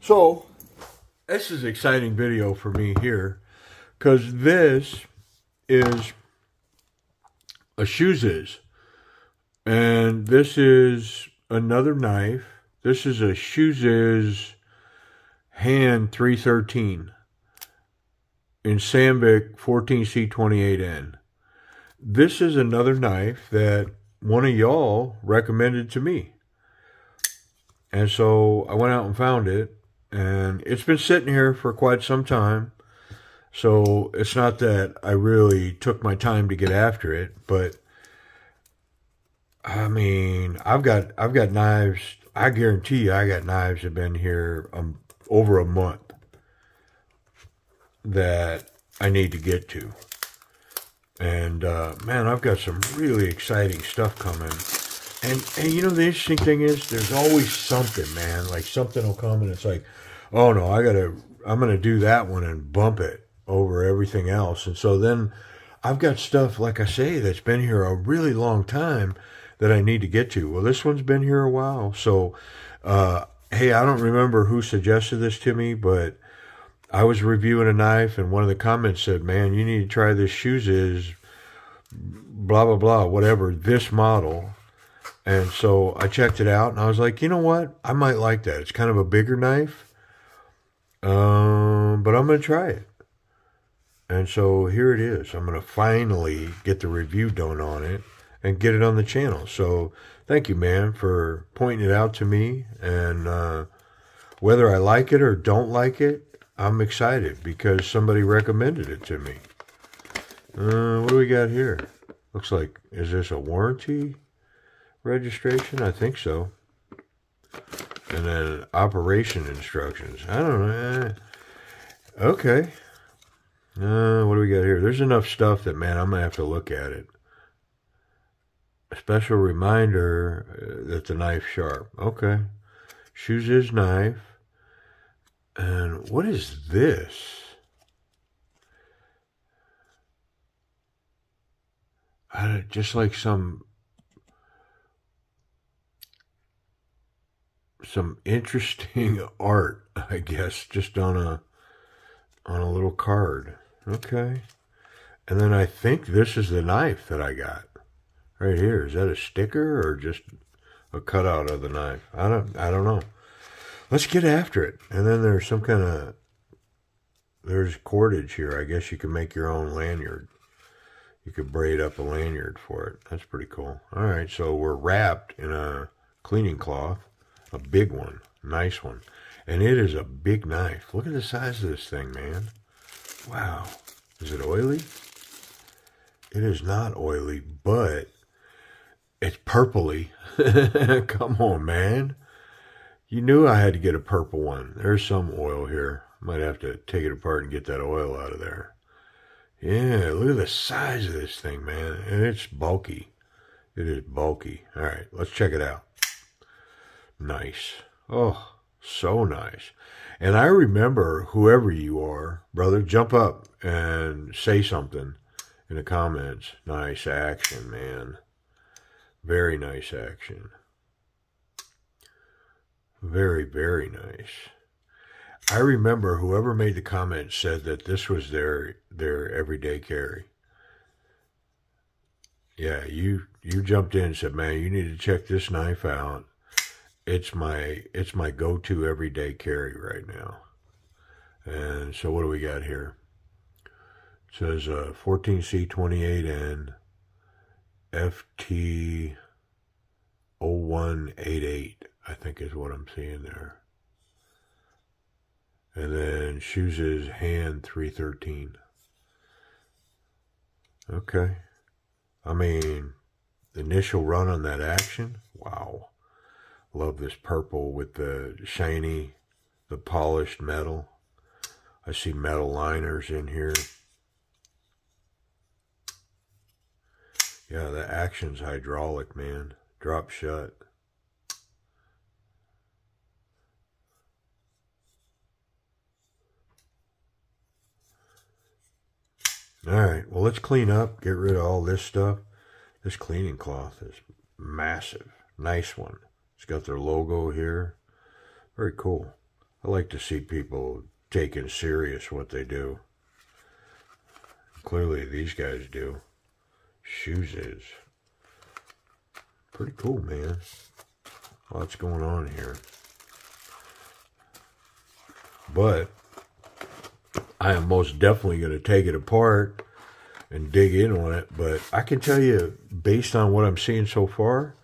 So, this is an exciting video for me here, because this is a SHOOZIZ, and this is another knife. This is a SHOOZIZ Han313 in Sambic 14C28N. This is another knife that one of y'all recommended to me. And so I went out and found it, and it's been sitting here for quite some time. So it's not that I really took my time to get after it, but I mean, I've got knives. I guarantee you I got knives that have been here over a month that I need to get to. And man, I've got some really exciting stuff coming. And you know, the interesting thing is, there's always something, man. Like, something will come and it's like, oh no, I'm gonna do that one and bump it over everything else. And so then I've got stuff, like I say, that's been here a really long time that I need to get to. Well, this one's been here a while. So, hey, I don't remember who suggested this to me, but I was reviewing a knife and one of the comments said, man, you need to try this SHOOZIZ, blah, blah, blah, whatever, this model. And so I checked it out and I was like, you know what? I might like that. It's kind of a bigger knife, but I'm going to try it. And so here it is. I'm going to finally get the review done on it and get it on the channel. So thank you, man, for pointing it out to me. And whether I like it or don't like it, I'm excited because somebody recommended it to me. What do we got here? Looks like, is this a warranty registration? I think so. And then operation instructions. I don't know. Okay. What do we got here? There's enough stuff that, man, I'm going to have to look at it. A special reminder that the knife's sharp. Okay. SHOOZIZ knife. And what is this? Just like some interesting art, I guess, just on a little card. Okay. And then I think this is the knife that I got right here. Is that a sticker or just a cutout of the knife? I don't know. Let's get after it. And then there's some kind of, there's cordage here. I guess you can make your own lanyard. You could braid up a lanyard for it. That's pretty cool. All right, so we're wrapped in a cleaning cloth, a big one, nice one. And it is a big knife. Look at the size of this thing, man. Wow. Is it oily? It is not oily, but it's purpley. Come on, man. You knew I had to get a purple one. There's some oil here. Might have to take it apart and get that oil out of there. Yeah, look at the size of this thing, man. And it's bulky. It is bulky. All right, let's check it out. Nice. Oh, so nice. And I remember, whoever you are, brother, jump up and say something in the comments. Nice action, man. Very nice action. Very, very nice. I remember whoever made the comment said that this was their everyday carry. Yeah, you jumped in and said, man, you need to check this knife out. It's my go-to everyday carry right now. And so what do we got here? It says 14C28N FT0188, I think is what I'm seeing there. And then SHOOZIZ Han313. Okay. I mean, the initial run on that action, wow. Love this purple with the shiny, the polished metal. I see metal liners in here. Yeah, the action's hydraulic, man. Drop shut. All right, well, let's clean up, get rid of all this stuff. This cleaning cloth is massive. Nice one. It's got their logo here. Very cool. I like to see people taking serious what they do. Clearly these guys do. SHOOZIZ. Pretty cool, man. Lots going on here. But I am most definitely going to take it apart and dig in on it. But I can tell you, based on what I'm seeing so far,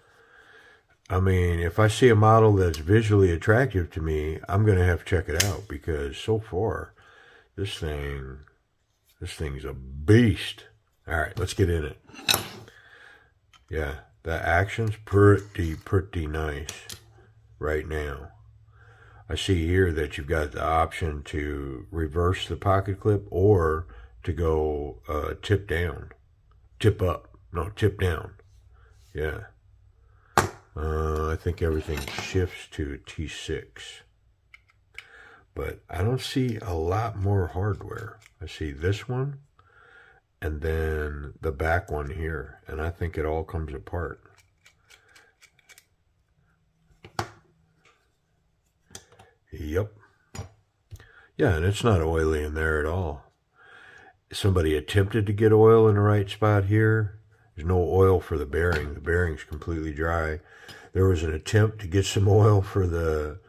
I mean, if I see a model that's visually attractive to me, I'm going to have to check it out, because so far, this thing's a beast. All right, let's get in it. Yeah, the action's pretty nice right now. I see here that you've got the option to reverse the pocket clip or to go tip down, tip up, no, tip down. Yeah. I think everything shifts to T6. But I don't see a lot more hardware. I see this one and then the back one here. And I think it all comes apart. Yep. Yeah, and it's not oily in there at all. Somebody attempted to get oil in the right spot here. There's no oil for the bearing. The bearing's completely dry. There was an attempt to get some oil for the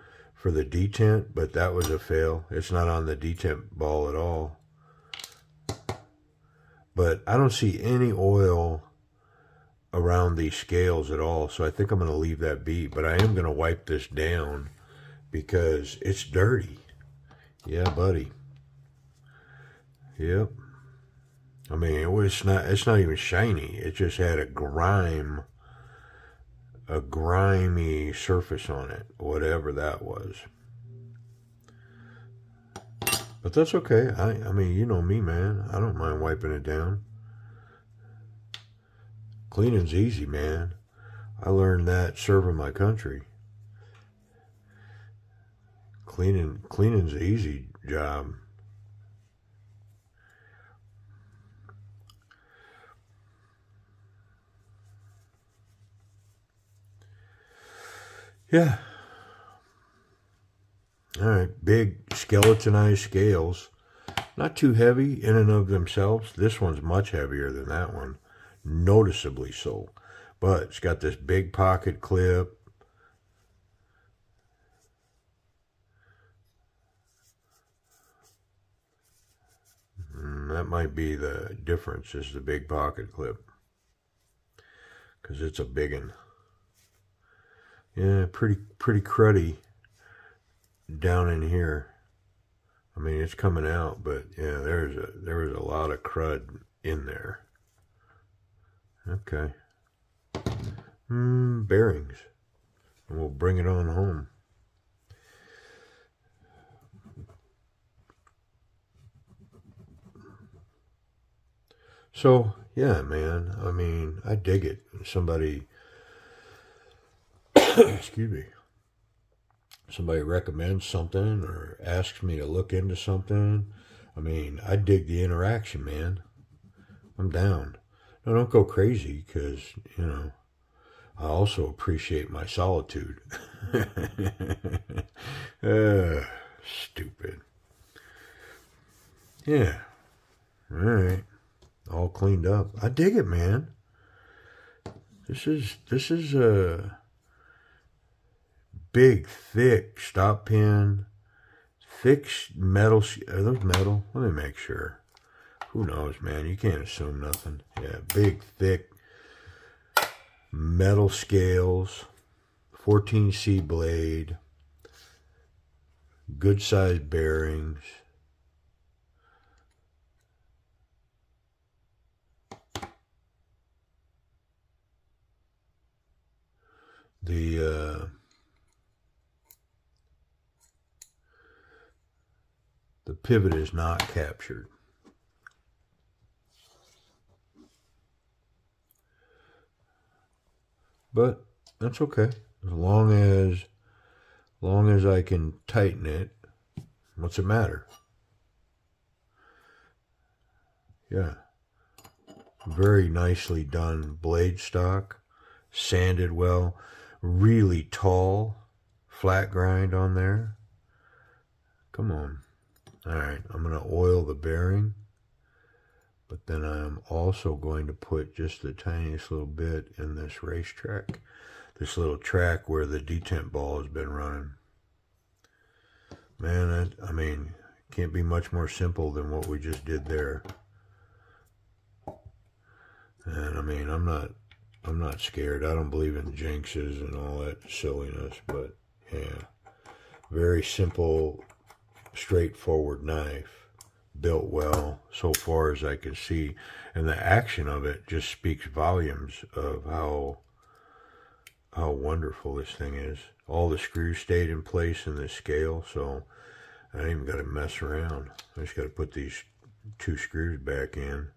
detent, but that was a fail. It's not on the detent ball at all. But I don't see any oil around these scales at all, so I think I'm going to leave that be. But I am going to wipe this down because it's dirty. Yeah, buddy. Yep. I mean, it's not even shiny. It just had a grimy surface on it, whatever that was. But that's okay. I mean, you know me, man. I don't mind wiping it down. Cleaning's easy, man. I learned that serving my country. Cleaning's an easy job. Yeah. All right, big skeletonized scales. Not too heavy in and of themselves. This one's much heavier than that one. Noticeably so. But it's got this big pocket clip. That might be the difference, is the big pocket clip. Because it's a big one. Yeah, pretty cruddy down in here. I mean, it's coming out, but yeah, there was a lot of crud in there. Okay. Bearings. And we'll bring it on home. So, yeah, man, I mean, I dig it. Somebody, excuse me, somebody recommends something or asks me to look into something. I mean, I dig the interaction, man. I'm down. Now, don't go crazy, because, you know, I also appreciate my solitude. Stupid. Yeah. All right. All cleaned up. I dig it, man. This is a big, thick stop pin. Thick metal. Are those metal? Let me make sure. Who knows, man? You can't assume nothing. Yeah, big, thick metal scales. 14C blade. Good sized bearings. The pivot is not captured. But that's okay. As long as I can tighten it, what's it matter? Yeah. Very nicely done blade stock. Sanded well. Really tall flat grind on there. Come on. All right, I'm going to oil the bearing, but then I'm also going to put just the tiniest little bit in this racetrack, this little track where the detent ball has been running. Man, I mean, it can't be much more simple than what we just did there. And I mean, I'm not scared. I don't believe in jinxes and all that silliness, but yeah, very simple, straightforward knife, built well so far as I can see, and the action of it just speaks volumes of how wonderful this thing is. All the screws stayed in place in this scale, so I ain't even got to mess around. I just got to put these 2 screws back in,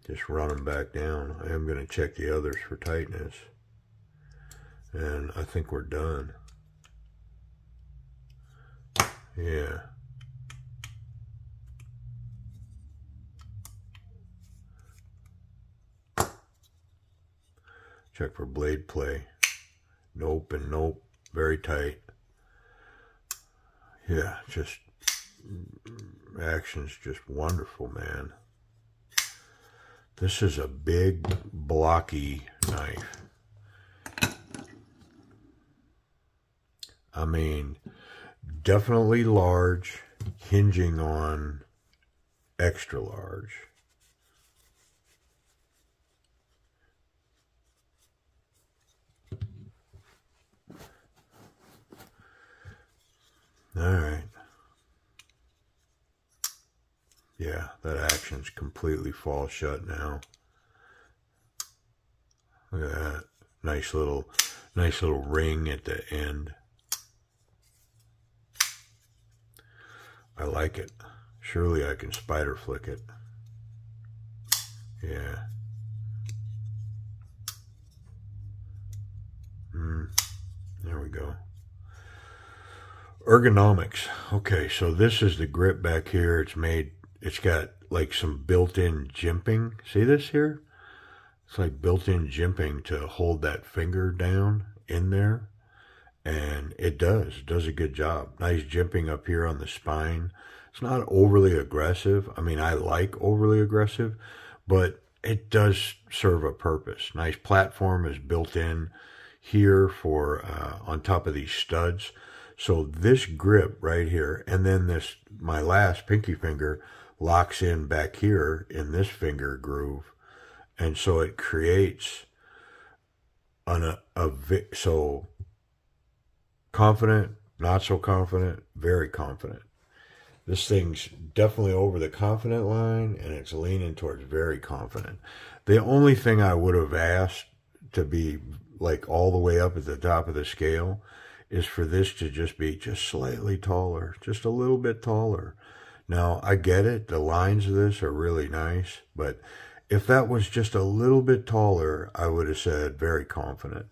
just run them back down. I am going to check the others for tightness, and I think we're done. Yeah. Check for blade play. Nope and nope. Very tight. Yeah, just action's just wonderful, man. This is a big, blocky knife. I mean, definitely large, hinging on extra large. All right. Yeah, that action's completely fall shut now. Look at that. Nice little ring at the end. I like it. Surely I can spider flick it. Yeah. There we go. Ergonomics. Okay, so this is the grip back here. It's got like some built-in jimping. See this here? It's like built-in jimping to hold that finger down in there. And it does a good job. Nice jimping up here on the spine. It's not overly aggressive. I mean, I like overly aggressive, but it does serve a purpose. Nice platform is built in here for on top of these studs. So this grip right here, and then this, my last pinky finger, locks in back here in this finger groove. And so it creates so confident, not so confident, very confident. This thing's definitely over the confident line, and it's leaning towards very confident. The only thing I would have asked to be like all the way up at the top of the scale is for this to just be just slightly taller, just a little bit taller. Now, I get it. The lines of this are really nice, but if that was just a little bit taller, I would have said very confident.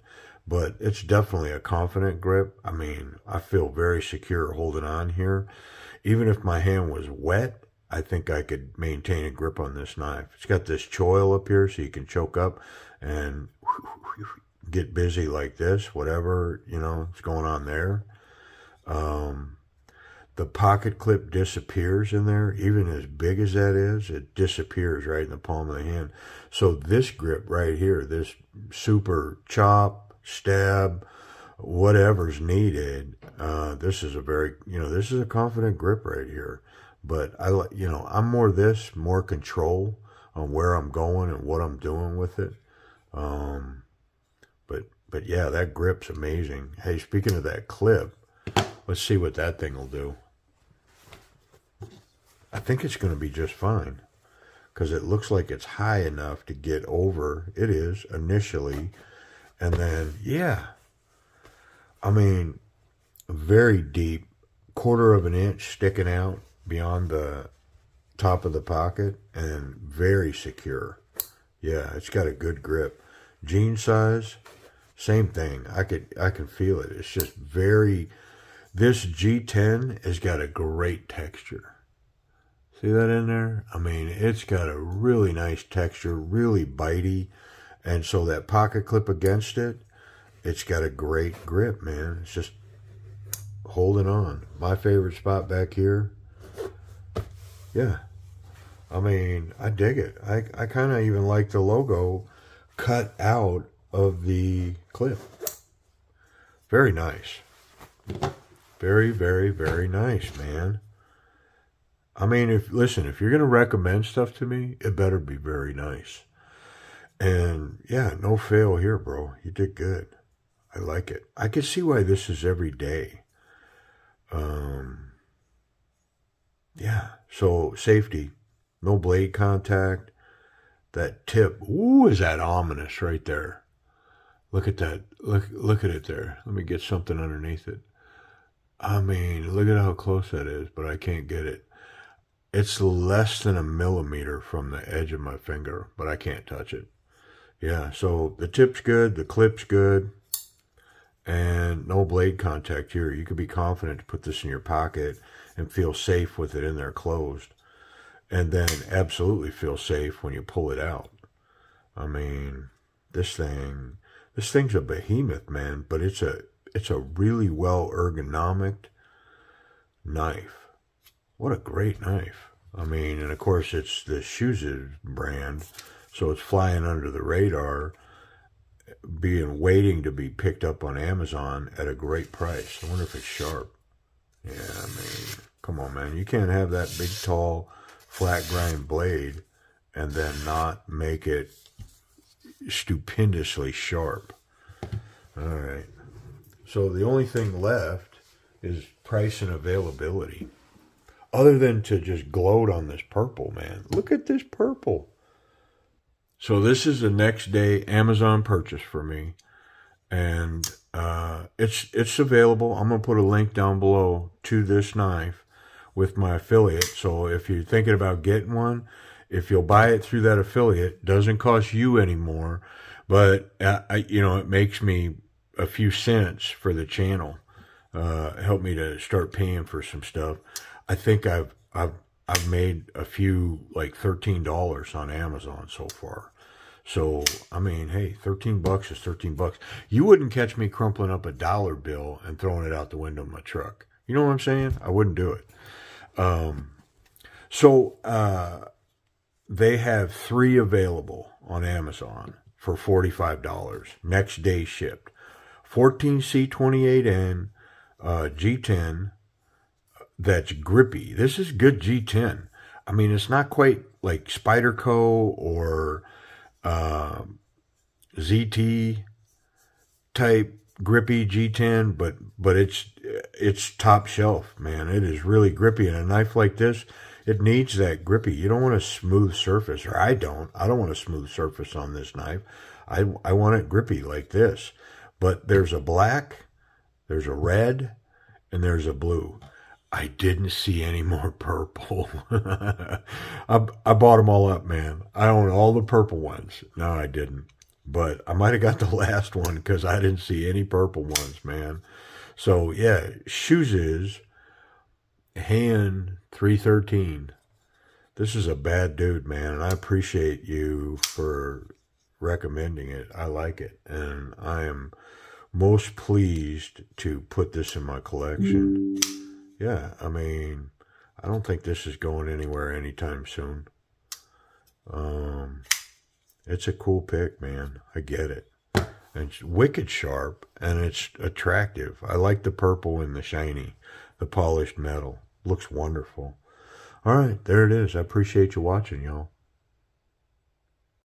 But it's definitely a confident grip. I mean, I feel very secure holding on here. Even if my hand was wet, I think I could maintain a grip on this knife. It's got this choil up here so you can choke up and get busy like this, whatever, you know, is going on there. The pocket clip disappears in there. Even as big as that is, it disappears right in the palm of the hand. So this grip right here, this super chop, stab, whatever's needed, this is a very, this is a confident grip right here. But I'm more control on where I'm going and what I'm doing with it. But yeah, that grip's amazing. Hey, speaking of that clip, let's see what that thing will do. I think it's going to be just fine because it looks like it's high enough to get over. It is initially. And then, yeah, I mean, very deep, 1/4 of an inch sticking out beyond the top of the pocket and very secure. Yeah, it's got a good grip. Jean size, same thing. I can feel it. It's just this G10 has got a great texture. See that in there? I mean, it's got a really nice texture, really bitey. And so that pocket clip against it, it's got a great grip, man. It's just holding on. My favorite spot back here. Yeah. I mean, I dig it. I kind of even like the logo cut out of the clip. Very nice. Very, very, very nice, man. I mean, listen, if you're going to recommend stuff to me, it better be very nice. And yeah, no fail here, bro. You did good. I like it. I can see why this is every day. Yeah, so safety, no blade contact. That tip, ooh, is that ominous right there. Look at that. Look at it there. Let me get something underneath it. I mean, look at how close that is, but I can't get it. It's less than a millimeter from the edge of my finger, but I can't touch it. Yeah, so the tip's good, the clip's good, and no blade contact here. You could be confident to put this in your pocket and feel safe with it in there closed. And then absolutely feel safe when you pull it out. I mean, this thing's a behemoth, man, but it's a really well ergonomic knife. What a great knife. I mean, and of course it's the SHOOZIZ brand, so it's flying under the radar, waiting to be picked up on Amazon at a great price. I wonder if it's sharp. Yeah, I mean, come on, man. You can't have that big, tall, flat grind blade and then not make it stupendously sharp. All right. So the only thing left is price and availability. Other than to just gloat on this purple, man. Look at this purple. So this is the next day Amazon purchase for me. And it's available. I'm going to put a link down below to this knife with my affiliate. So if you're thinking about getting one, if you'll buy it through that affiliate, doesn't cost you anymore, but it makes me a few cents for the channel. Help me to start paying for some stuff. I think I've made a few, like $13 on Amazon so far. So, I mean, hey, 13 bucks is 13 bucks. You wouldn't catch me crumpling up a dollar bill and throwing it out the window of my truck. You know what I'm saying? I wouldn't do it. They have 3 available on Amazon for $45. Next day shipped. 14C28N G10. That's grippy. This is good G10. I mean, it's not quite like Spyderco or ZT type grippy G10, but it's top shelf, man. It is really grippy, and a knife like this, it needs that grippy. You don't want a smooth surface, or I don't want a smooth surface on this knife. I want it grippy like this. But there's a black, there's a red, and there's a blue. I didn't see any more purple. I bought them all up, man. I own all the purple ones. No, I didn't. But I might have got the last one because I didn't see any purple ones, man. So, yeah, SHOOZIZ Han313. This is a bad dude, man, and I appreciate you for recommending it. I like it, and I am most pleased to put this in my collection. Yeah, I mean, I don't think this is going anywhere anytime soon. It's a cool pick, man. I get it. And it's wicked sharp, and it's attractive. I like the purple and the shiny, the polished metal. Looks wonderful. All right, there it is. I appreciate you watching, y'all.